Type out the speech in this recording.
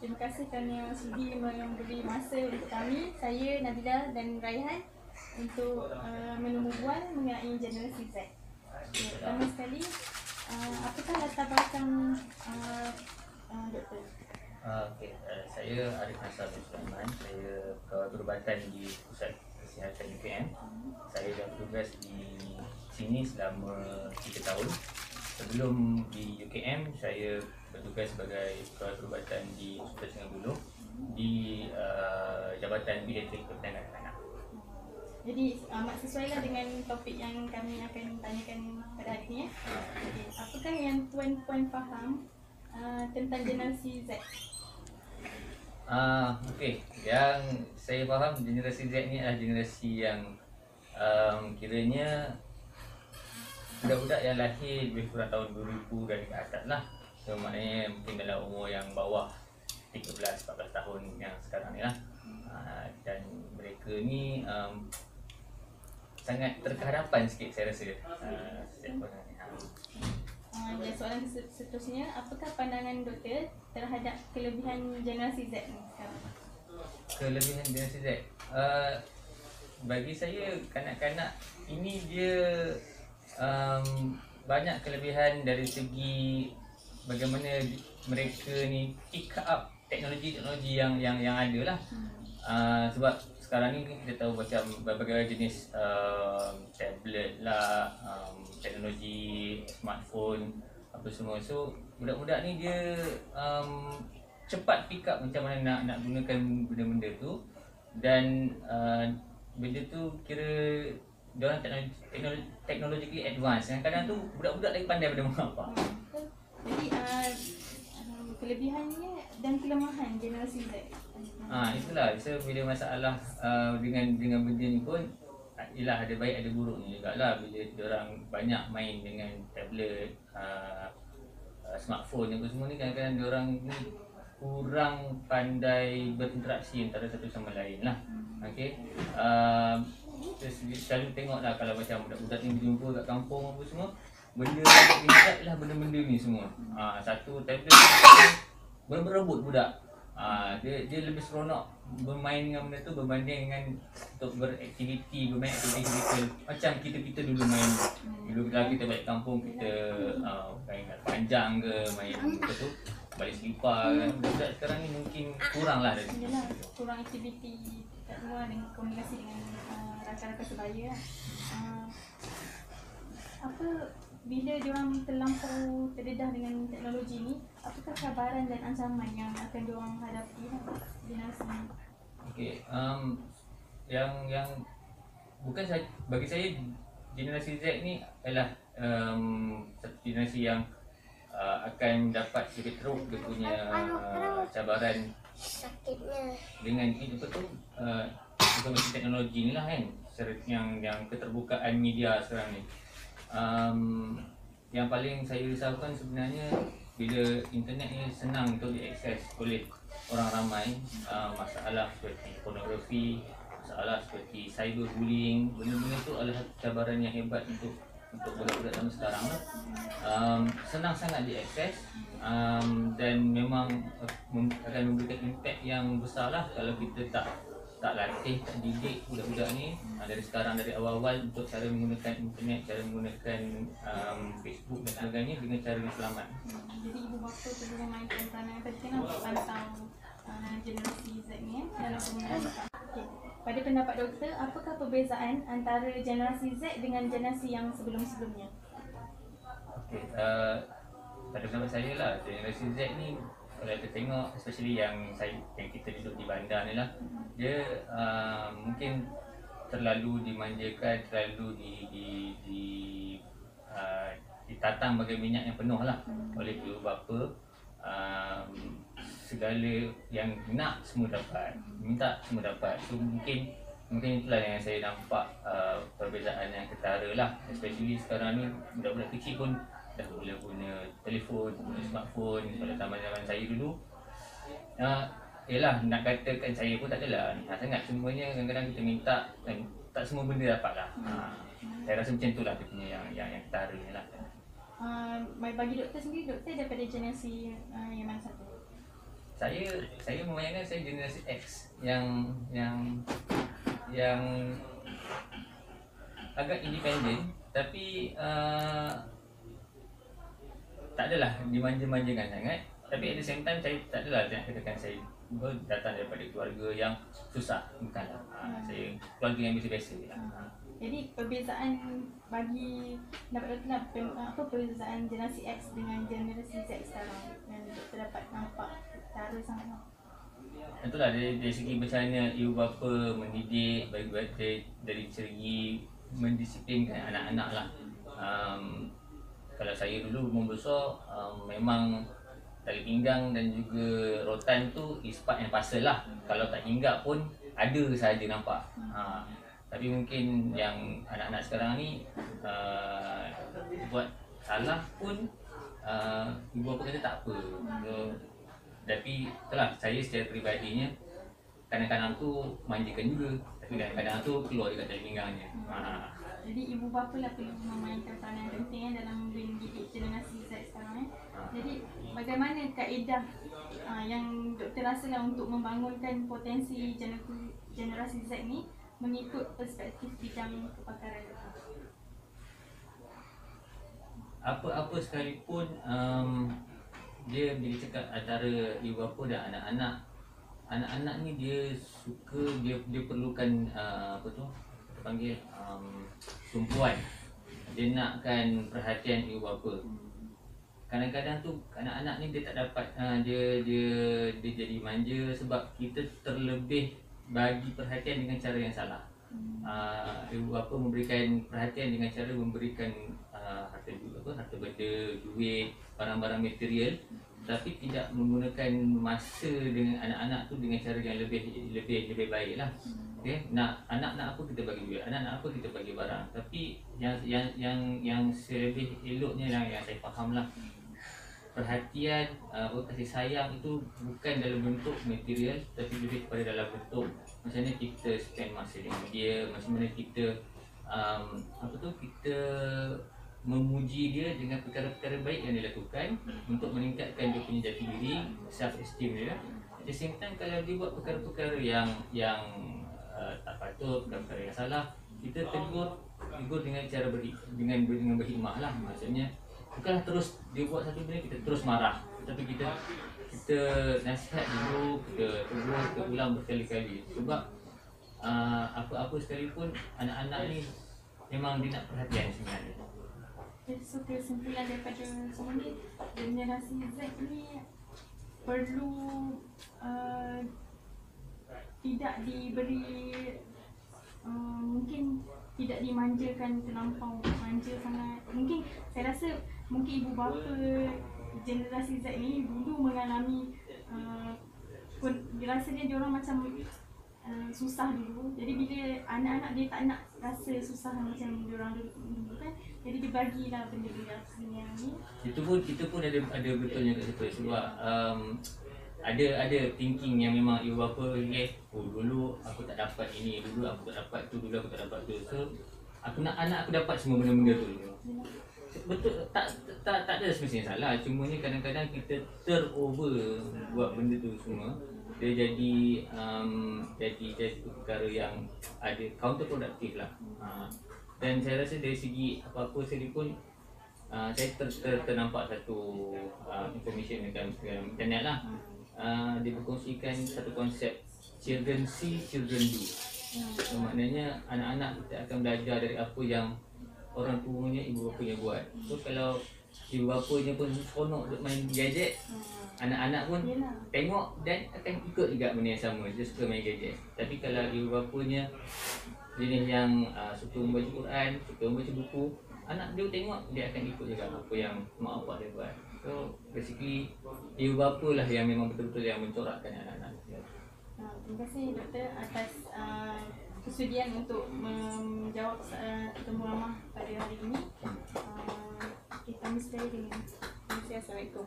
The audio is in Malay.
terima kasih kerana sudi memberi masa untuk kami, saya, Nabila dan Raihan untuk menemubual mengenai generasi Z. Pertama sekali, apakah latar belakang Doktor? Saya Arif Nasar bin Sulaiman. Saya Kawal Perubatan di Pusat Kesihatan UKM. Saya dah bertugas di sini selama 3 tahun. Sebelum di UKM, saya bertugas sebagai Kawal Perubatan di Hospital Sungai Buloh di Jabatan Pediatrik Pertanian Anak. Jadi amat sesuailah dengan topik yang kami akan tanyakan pada hari ini. Okay. Apakah yang tuan-puan faham tentang generasi Z? Yang saya faham generasi Z ni adalah generasi yang kiranya budak-budak yang lahir lebih kurang tahun 2000 dan ke atas lah. So maknanya mungkin dalam umur yang bawah 13-14 tahun yang sekarang ni lah. Dan mereka ni sangat terkehadapan sikit saya rasa. Dan soalan seterusnya, apakah pandangan doktor terhadap kelebihan generasi Z ni sekarang? Kelebihan generasi Z? Bagi saya, kanak-kanak ini dia banyak kelebihan dari segi bagaimana mereka ni pick up teknologi-teknologi yang ada lah. Sebab sekarang ni kita tahu macam berbagai jenis tablet lah, teknologi smartphone apa semua. So budak-budak ni dia cepat pick up macam mana nak gunakan benda-benda tu. Dan benda tu kira diorang teknologi advance. Kadang-kadang tu budak-budak lagi pandai pada mak bapak. Jadi kelebihannya dan kelemahan generasi Z. Itulah. So bila masalah dengan benda ni pun ialah ada baik ada buruknya jugalah. Bila diorang banyak main dengan tablet, smartphone apa semua ni, kadang-kadang diorang ni kurang pandai berinteraksi antara satu sama lain lah. Okay. Selalu tengok lah kalau macam budak-budak ni berjumpa kat kampung apa semua, benda yang minat lah benda-benda ni semua. Satu tablet berebut budak. Dia lebih seronok bermain dengan benda tu berbanding dengan untuk beraktiviti, bermain aktiviti fizikal macam kita dulu main. Dulu kita balik kampung, kita main panjang ke, main apa tu, balik selipar kan. Budak sekarang ni mungkin kurang lah dari situ. Kurang aktiviti kat luar dan komunikasi dengan rakan-rakan sebaya. Bila diorang terlampau terdedah dengan teknologi ni, apakah cabaran dan ancaman yang akan diorang hadapi generasi ni? Yang bukan saya, bagi saya generasi Z ni adalah satu generasi yang akan dapat sedikit teruk dia punya cabaran dengan informasi teknologi ni lah kan, yang keterbukaan media sekarang ni. Yang paling saya risaukan sebenarnya bila internet ni senang untuk diakses oleh orang ramai. Masalah seperti pornografi, masalah seperti cyberbullying, benda-benda tu adalah cabaran yang hebat untuk budak-budak zaman sekarang lah. Senang sangat diakses, dan memang akan memberikan impak yang besar lah kalau kita tak latih, tak didik budak-budak ni dari sekarang, dari awal-awal untuk cara menggunakan internet, cara menggunakan Facebook dan sebagainya dengan cara yang selamat. Jadi ibu bapa perlu memainkan peranan penting untuk pantau generasi Z ni dalam penggunaan. Pada pendapat doktor, apakah perbezaan antara generasi Z dengan generasi yang sebelum-sebelumnya? Pada pendapat saya lah, generasi Z ni kalau kita tengok, especially yang kita duduk di bandar ni lah, dia mungkin terlalu dimanjakan, terlalu ditatang bagai minyak yang penuh lah oleh ibu bapa. Segala yang nak semua dapat, minta semua dapat. So mungkin itulah yang saya nampak perbezaan yang ketara lah. Especially sekarang ni budak-budak kecil pun dah mula guna telefon, guna smartphone. Pada zaman saya dulu, yelah, nak katakan saya pun tak adalah sangat. Semuanya kadang-kadang kita minta dan tak semua benda dapat lah. Saya rasa macam itulah dia punya yang ketara ni lah. Bagi doktor sendiri, doktor daripada generasi yang mana satu? saya membayangkan saya generasi X yang agak independen, tapi tak adalah dimanja-manjakan sangat. Tapi at the same time saya tak adalah nak katakan saya datang daripada keluarga yang susah, bukanlah. Saya keluarga yang biasa-biasa je lah. Jadi perbezaan bagi dapat Doktor apa perbezaan generasi X dengan generasi Z sekarang yang Doktor dapat nampak cara sangat. Itulah dari segi macam mana ibu bapa mendidik dari segi mendisiplinkan anak-anak lah. Kalau saya dulu membesar, memang tali pinggang dan juga rotan tu is part and parcel lah. Kalau tak hinggap pun ada saja nampak. Tapi mungkin yang anak-anak sekarang ni buat salah pun ibu bapa kata tak apa. So, tapi itulah saya secara peribadinya kadang-kadang tu manjakan juga, tapi kadang-kadang tu keluar dekat tali pinggangnya. Jadi ibu bapa lah perlu memainkan peranan yang penting dalam mendidik generasi Z sekarang. Jadi bagaimana kaedah yang Doktor rasa lah untuk membangunkan potensi generasi Z ni mengikut perspektif bidang kepakaran Doktor? Apa-apa sekalipun dia bila cakap antara ibu bapa dan anak-anak ni dia suka, dia perlukan apa tu kita panggil tumpuan. Dia nakkan perhatian ibu bapa. Kadang-kadang tu anak-anak ni dia tak dapat dia jadi manja sebab kita terlebih bagi perhatian dengan cara yang salah. Ibu bapa memberikan perhatian dengan cara memberikan harta benda, duit, barang-barang material, tapi tidak menggunakan masa dengan anak-anak tu dengan cara yang lebih baik lah. Okay? Anak apa kita bagi duit, anak apa kita bagi barang. Tapi yang selebih eloknya yang saya faham lah, perhatian, kasih sayang itu bukan dalam bentuk material, tapi lebih kepada dalam bentuk macam mana kita spend masa dengan dia, macam mana kita kita memuji dia dengan perkara-perkara baik yang dia lakukan untuk meningkatkan dia punya jati diri, self esteem dia. At the same time, kalau dia buat perkara-perkara yang tak patut, perkara yang salah, kita tegur dengan cara dengan berhikmah lah. Maksudnya bukanlah terus dia buat satu benda kita terus marah, tapi kita nasihat dulu, kita tegur, kita ulang berkali-kali. Sebab apa-apa sekalipun anak-anak ni memang dia nak perhatian sebenarnya. Jadi so kesimpulan daripada semua ni, generasi Z ni perlu tidak diberi mungkin tidak dimanjakan terlampau manja sangat. Mungkin saya rasa mungkin ibu bapa generasi Z ni dulu mengalami rasanya dia orang macam susah dulu. Jadi bila anak-anak dia tak nak rasa susah macam dia orang dulu kan. Jadi dia bagilah benda-benda yang ni. Itu pun ada betulnya kat situ sebab ada thinking yang memang ibu bapa dulu aku tak dapat ini, dulu aku tak dapat tu, dulu aku tak dapat tu. So aku nak anak aku dapat semua benda-benda tu. Betul, tak ada semestinya salah. Cuma ni kadang-kadang kita terover buat benda tu semua. Dia jadi perkara yang ada counterproductive lah. Dan saya rasa dari segi apa-apa sekalipun, saya ternampak satu information dekat internet lah. Dia berkongsikan satu konsep children see, children do. So, maknanya anak-anak kita akan belajar dari apa yang orang tuanya, ibu bapanya buat. So kalau ibu bapanya pun seronok duk main gadget, anak-anak pun tengok dan akan ikut juga benda yang sama, dia suka main gadget. Tapi kalau ibu bapanya jenis yang suka membaca Quran, suka membaca buku, anak dia tengok, dia akan ikut juga apa yang mak bapak dia buat. So basically ibu bapa lah yang memang betul-betul yang mencorakkan anak-anak. Terima kasih Doktor atas kesudian untuk menjawab temu ramah pada hari ini. Kami sekali dengan Assalamualaikum.